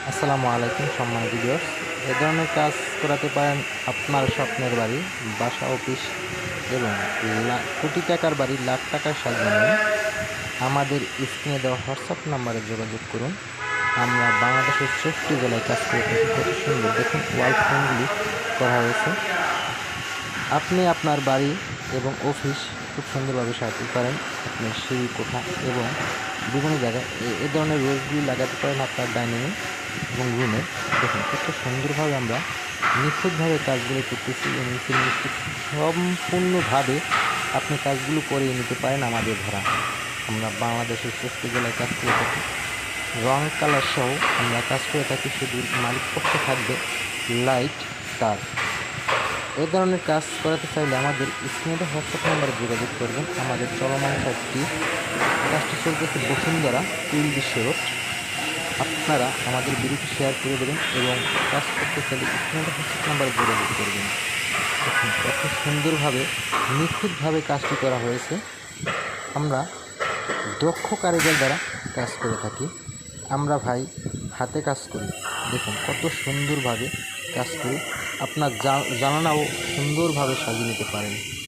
আসসালামু আলাইকুম সম্মানিত ভিউয়ার্স। এ ধরনের কাজ করাতে পারেন আপনার স্বপ্নের বাড়ি, বাসা, অফিস এবং কোটি টাকার বাড়ি, লাখ টাকার সাজিয়ে নিন। আমাদের স্ক্রিনে দেওয়া হোয়াটসঅ্যাপ নাম্বারে যোগাযোগ করুন। আমরা বাংলাদেশের ৬৪ জেলায় কাজ করে থাকি। কত সুন্দর দেখুন, ওয়াল ফ্রেমগুলি করা হয়েছে। আপনি আপনার বাড়ি এবং অফিস খুব সুন্দরভাবে সাজাতে পারেন। আপনার সিঁড়ি, কোঠা এবং বিভিন্ন জায়গায় এ ধরনের রোজগুলি লাগাতে পারেন আপনার ডাইনিংয়ে এবং রুমে। দেখুন কত সুন্দরভাবে আমরা নিখুঁতভাবে কাজগুলো করতেছি এবং সম্পূর্ণভাবে আপনি কাজগুলো করিয়ে নিতে পারেন আমাদের দ্বারা। আমরা বাংলাদেশের ৬৪ জেলায় কাজ করে থাকি। রং কালার সহ আমরা কাজ করে থাকি। শুধু মালিক পক্ষে থাকবে লাইট, তার। এ ধরনের কাজ করাতে চাইলে আমাদের স্ক্রিনে হোয়াটসঅ্যাপ নাম্বারে যোগাযোগ করবেন। আমাদের চলমান কাজটি চলতেছে বসুন্ধরা কুইল বিশ্ব রোড। আপনারা আমাদের ভিডিওটি শেয়ার করে দেবেন এবং কাজ করতে চাইলে স্ক্রিনে হোয়াটসঅ্যাপ নাম্বারে যোগাযোগ করবেন। দেখুন কত সুন্দরভাবে নিখুঁতভাবে কাজটি করা হয়েছে। আমরা দক্ষ কারিগর দ্বারা কাজ করে থাকি। আমরা ভাই হাতে কাজ করি। দেখুন কত সুন্দরভাবে কাজ করি। আপনার জানালাও সুন্দরভাবে সাজিয়ে নিতে পারেন।